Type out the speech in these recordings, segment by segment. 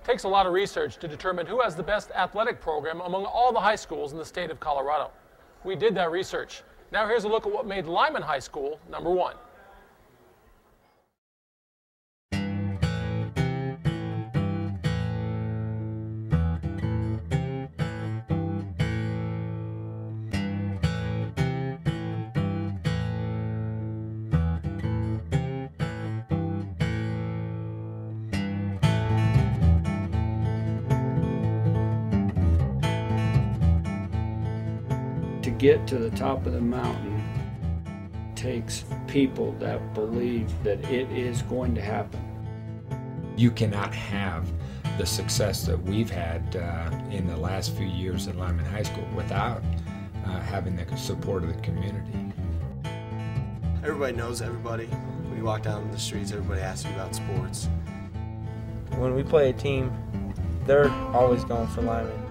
It takes a lot of research to determine who has the best athletic program among all the high schools in the state of Colorado. We did that research. Now here's a look at what made Limon High School #1. To get to the top of the mountain takes people that believe that it is going to happen. You cannot have the success that we've had in the last few years at Limon High School without having the support of the community. Everybody knows everybody. When you walk down the streets, everybody asks you about sports. When we play a team, they're always going for Limon.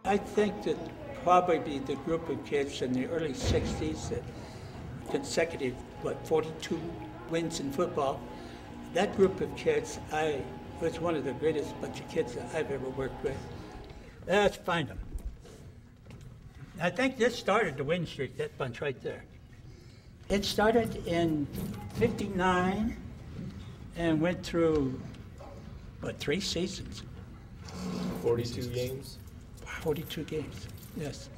I think that probably the group of kids in the early 60s, that consecutive, 42 wins in football, that group of kids, I was one of the greatest bunch of kids that I've ever worked with. Let's find them. I think this started the win streak, that bunch right there. It started in '59 and went through, 3 seasons? 42 games. 42 games, yes.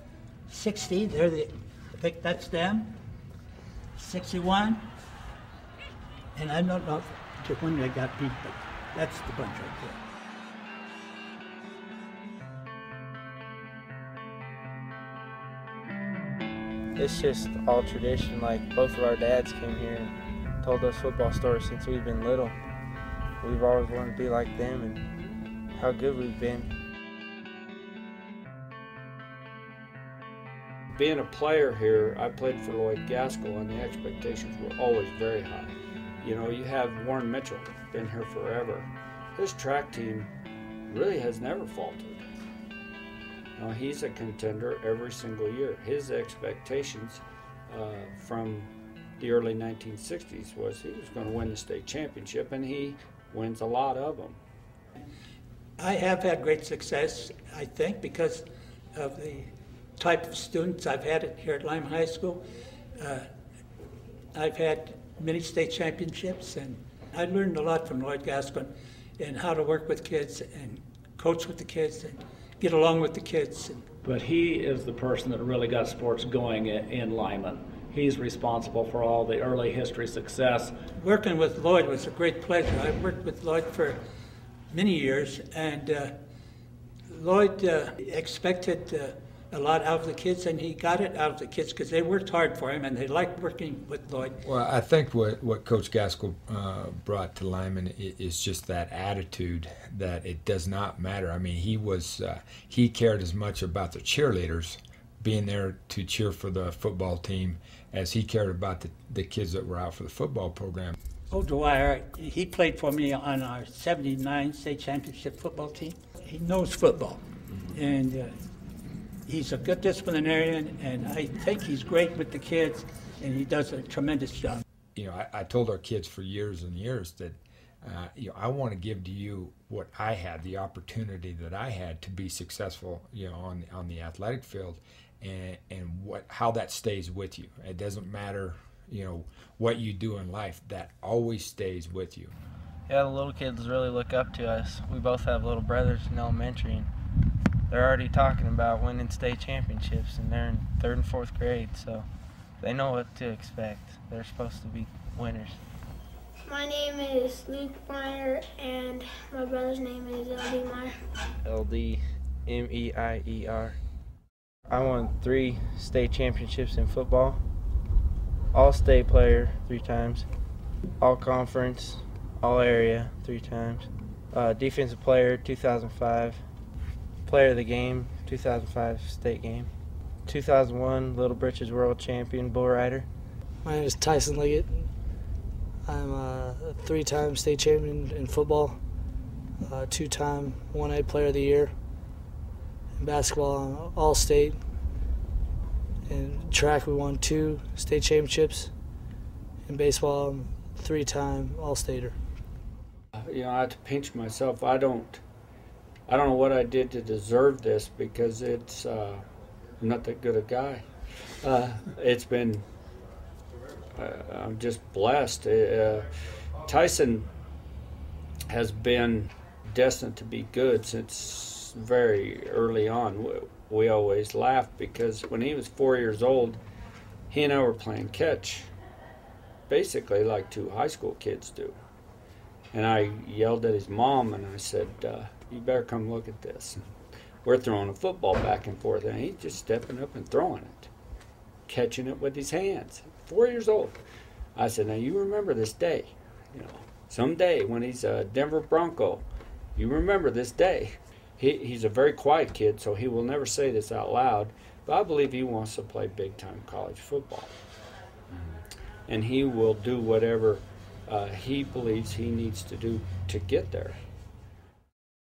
60, I think that's them. 61, and I don't know to when they got beat, but that's the bunch right there. It's just all tradition. Like, both of our dads came here and told us football stories since we've been little. We've always wanted to be like them and how good we've been. Being a player here, I played for Lloyd Gaskell, and the expectations were always very high. You know, you have Warren Mitchell, been here forever. His track team really has never faltered. He's a contender every single year. His expectations from the early 1960s was he was going to win the state championship, and he wins a lot of them. I have had great success, I think, because of the type of students I've had here at Limon High School. I've had many state championships, and I learned a lot from Lloyd Gaskell and how to work with kids and coach with the kids and get along with the kids. But he is the person that really got sports going in Limon. He's responsible for all the early history success. Working with Lloyd was a great pleasure. I worked with Lloyd for many years, and Lloyd expected a lot out of the kids, and he got it out of the kids because they worked hard for him and they liked working with Lloyd. Well, I think what Coach Gaskell brought to Limon is just that attitude that it does not matter. I mean, he cared as much about the cheerleaders being there to cheer for the football team as he cared about the kids that were out for the football program. Old Dwyer, he played for me on our '79 state championship football team. He knows football, and he's a good disciplinarian, and I think he's great with the kids, and he does a tremendous job. You know, I told our kids for years and years that, I want to give to you what I had, the opportunity that I had to be successful, on the athletic field, and how that stays with you. It doesn't matter, what you do in life, that always stays with you. Yeah, the little kids really look up to us. We both have little brothers in elementary, and they're already talking about winning state championships, and they're in 3rd and 4th grade, so they know what to expect. They're supposed to be winners. My name is Luke Meyer, and my brother's name is LD Meyer. LD Meier. I won 3 state championships in football, all-state player 3 times, all-conference, all-area 3 times, defensive player 2005, player of the game 2005 state game, 2001 Little Britches World Champion bull rider. My name is Tyson Liggett. I'm a 3-time state champion in football, two-time 1A Player of the Year. In basketball, All-State. In track, we won 2 state championships. In baseball, I'm 3-time All-Stater. You know, I have to pinch myself. I don't know what I did to deserve this, because it's I'm not that good a guy. It's been I'm just blessed. Tyson has been destined to be good since very early on. We always laughed because when he was 4 years old, he and I were playing catch, basically like 2 high school kids do. And I yelled at his mom and I said, you better come look at this. We're throwing a football back and forth, and he's just stepping up and throwing it, catching it with his hands. 4 years old. I said, now you remember this day. You know, someday when he's a Denver Bronco, you remember this day. He's a very quiet kid, so he will never say this out loud, but I believe he wants to play big-time college football. And he will do whatever he believes he needs to do to get there.